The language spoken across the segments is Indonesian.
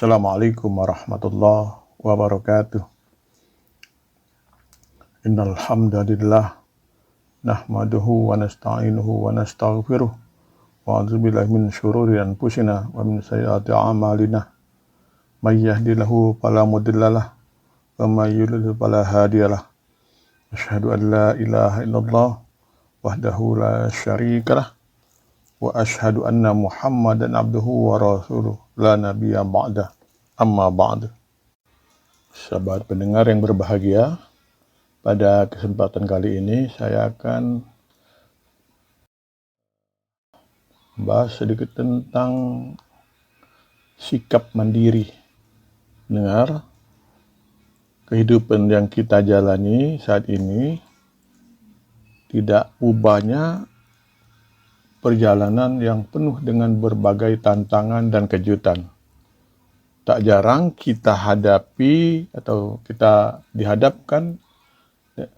Assalamualaikum warahmatullahi wabarakatuh. Innal hamdalillah nahmaduhu wa nasta'inuhu wa nastaghfiruh wa a'udzubillahi min syururi anfusina wa min sayyiati a'malina. May yahdihillahu fala mudhillalah wa may yudlil fala hadiyalah. Asyhadu an la ilaha illallah wahdahu la syarikalah wa asyhadu anna Muhammadan abduhu wa rasuluh la nabiyya ba'da. Amma ba'd. Sahabat pendengar yang berbahagia, pada kesempatan kali ini saya akan bahas sedikit tentang sikap mandiri. Dengar, kehidupan yang kita jalani saat ini tidak ubahnya perjalanan yang penuh dengan berbagai tantangan dan kejutan. Tak jarang kita hadapi atau kita dihadapkan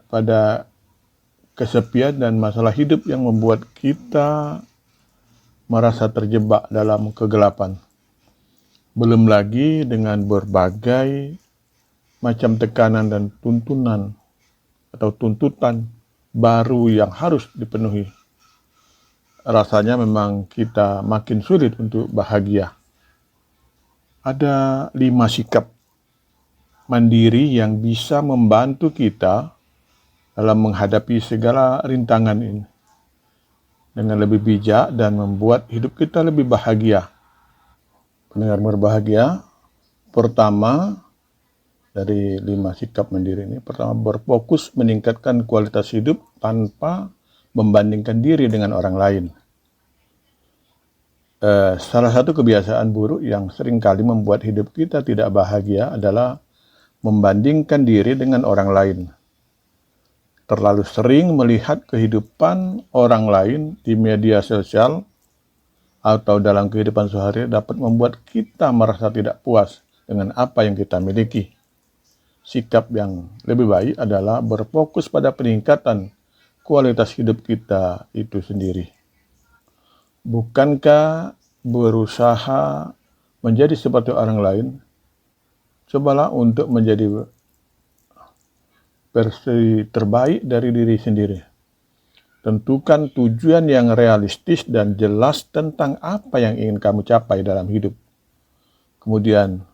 pada kesepian dan masalah hidup yang membuat kita merasa terjebak dalam kegelapan. Belum lagi dengan berbagai macam tekanan dan tuntunan atau tuntutan baru yang harus dipenuhi. Rasanya memang kita makin sulit untuk bahagia. Ada 5 sikap mandiri yang bisa membantu kita dalam menghadapi segala rintangan ini dengan lebih bijak dan membuat hidup kita lebih bahagia. Pendengar berbahagia, pertama dari 5 sikap mandiri ini, pertama berfokus meningkatkan kualitas hidup tanpa membandingkan diri dengan orang lain. Salah satu kebiasaan buruk yang seringkali membuat hidup kita tidak bahagia adalah membandingkan diri dengan orang lain. Terlalu sering melihat kehidupan orang lain di media sosial atau dalam kehidupan sehari dapat membuat kita merasa tidak puas dengan apa yang kita miliki. Sikap yang lebih baik adalah berfokus pada peningkatan kualitas hidup kita itu sendiri. Bukankah berusaha menjadi seperti orang lain? Cobalah untuk menjadi versi terbaik dari diri sendiri. Tentukan tujuan yang realistis dan jelas tentang apa yang ingin kamu capai dalam hidup. Kemudian,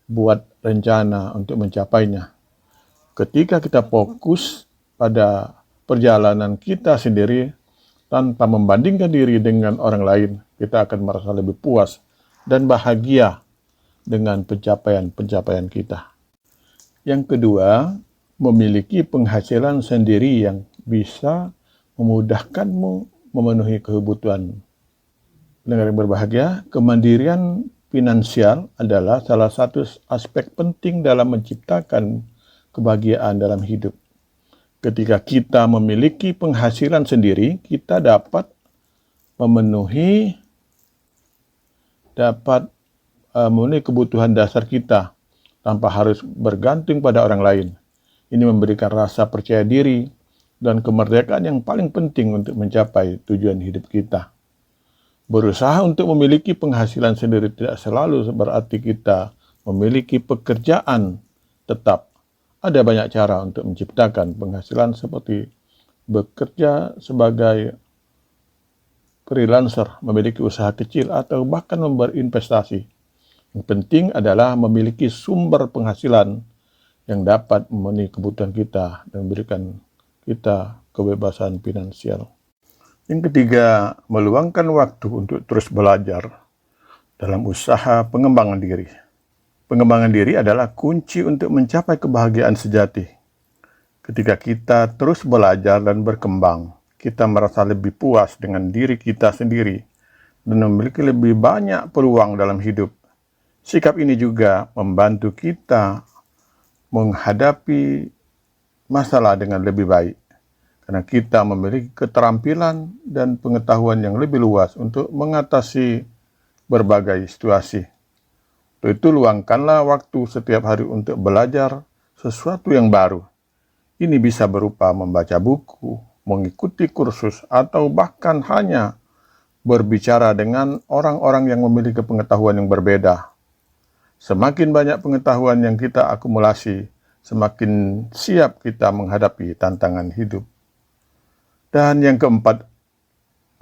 buat rencana untuk mencapainya. Ketika kita fokus pada perjalanan kita sendiri, tanpa membandingkan diri dengan orang lain, kita akan merasa lebih puas dan bahagia dengan pencapaian-pencapaian kita. Yang kedua, memiliki penghasilan sendiri yang bisa memudahkanmu memenuhi kebutuhan. Pendengar yang berbahagia, kemandirian finansial adalah salah satu aspek penting dalam menciptakan kebahagiaan dalam hidup. Ketika kita memiliki penghasilan sendiri, kita dapat memenuhi kebutuhan dasar kita tanpa harus bergantung pada orang lain. Ini memberikan rasa percaya diri dan kemerdekaan yang paling penting untuk mencapai tujuan hidup kita. Berusaha untuk memiliki penghasilan sendiri tidak selalu berarti kita memiliki pekerjaan tetap. Ada banyak cara untuk menciptakan penghasilan seperti bekerja sebagai freelancer, memiliki usaha kecil, atau bahkan berinvestasi. Yang penting adalah memiliki sumber penghasilan yang dapat memenuhi kebutuhan kita dan memberikan kita kebebasan finansial. Yang ketiga, meluangkan waktu untuk terus belajar dalam usaha pengembangan diri. Pengembangan diri adalah kunci untuk mencapai kebahagiaan sejati. Ketika kita terus belajar dan berkembang, kita merasa lebih puas dengan diri kita sendiri dan memiliki lebih banyak peluang dalam hidup. Sikap ini juga membantu kita menghadapi masalah dengan lebih baik, karena kita memiliki keterampilan dan pengetahuan yang lebih luas untuk mengatasi berbagai situasi. Untuk itu, luangkanlah waktu setiap hari untuk belajar sesuatu yang baru. Ini bisa berupa membaca buku, mengikuti kursus, atau bahkan hanya berbicara dengan orang-orang yang memiliki pengetahuan yang berbeda. Semakin banyak pengetahuan yang kita akumulasi, semakin siap kita menghadapi tantangan hidup. Dan yang keempat,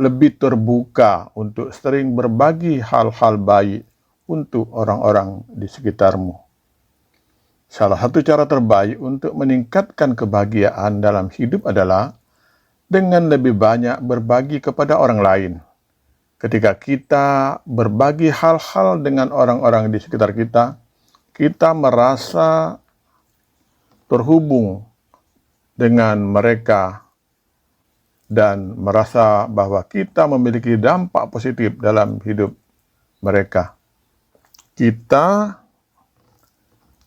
lebih terbuka untuk sering berbagi hal-hal baik untuk orang-orang di sekitarmu. Salah satu cara terbaik untuk meningkatkan kebahagiaan dalam hidup adalah dengan lebih banyak berbagi kepada orang lain. Ketika kita berbagi hal-hal dengan orang-orang di sekitar kita, kita merasa terhubung dengan mereka dan merasa bahwa kita memiliki dampak positif dalam hidup mereka. Kita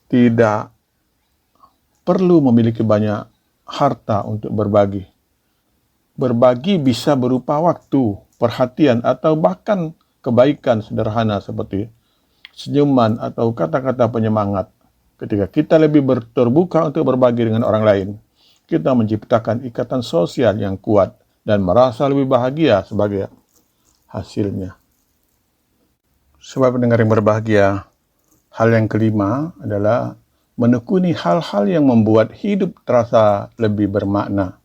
tidak perlu memiliki banyak harta untuk berbagi. Berbagi bisa berupa waktu, perhatian, atau bahkan kebaikan sederhana seperti senyuman atau kata-kata penyemangat. Ketika kita lebih terbuka untuk berbagi dengan orang lain, kita menciptakan ikatan sosial yang kuat dan merasa lebih bahagia sebagai hasilnya. Sobat pendengar yang berbahagia, hal yang kelima adalah menekuni hal-hal yang membuat hidup terasa lebih bermakna.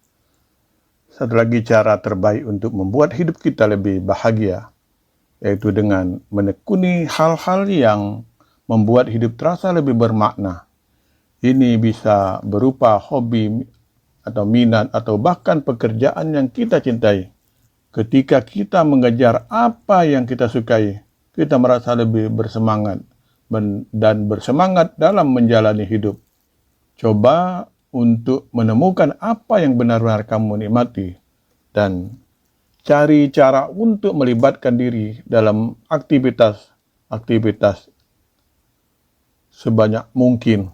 Satu lagi cara terbaik untuk membuat hidup kita lebih bahagia, yaitu dengan menekuni hal-hal yang membuat hidup terasa lebih bermakna. Ini bisa berupa hobi atau minat atau bahkan pekerjaan yang kita cintai. Ketika kita mengejar apa yang kita sukai, kita merasa lebih bersemangat dan bersemangat dalam menjalani hidup. Coba untuk menemukan apa yang benar-benar kamu nikmati dan cari cara untuk melibatkan diri dalam aktivitas sebanyak mungkin.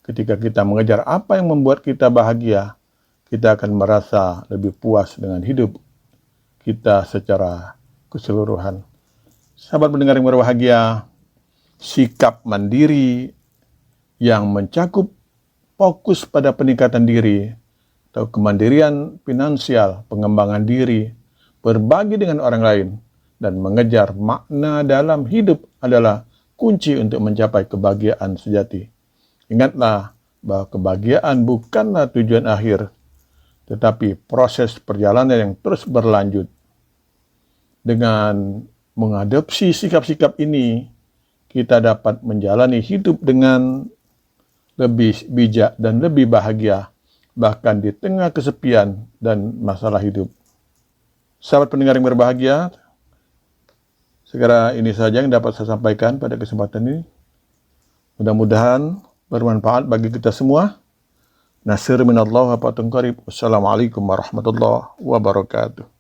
Ketika kita mengejar apa yang membuat kita bahagia, kita akan merasa lebih puas dengan hidup kita secara keseluruhan. Sahabat pendengar yang berbahagia, sikap mandiri yang mencakup fokus pada peningkatan diri atau kemandirian finansial, pengembangan diri, berbagi dengan orang lain, dan mengejar makna dalam hidup adalah kunci untuk mencapai kebahagiaan sejati. Ingatlah bahwa kebahagiaan bukanlah tujuan akhir, tetapi proses perjalanan yang terus berlanjut. Dengan mengadopsi sikap-sikap ini, kita dapat menjalani hidup dengan lebih bijak dan lebih bahagia, bahkan di tengah kesepian dan masalah hidup. Sahabat pendengar yang berbahagia, segera ini saja yang dapat saya sampaikan pada kesempatan ini. Mudah-mudahan bermanfaat bagi kita semua. Nasir minallah wa fatun qarib. Wassalamualaikum warahmatullahi wabarakatuh.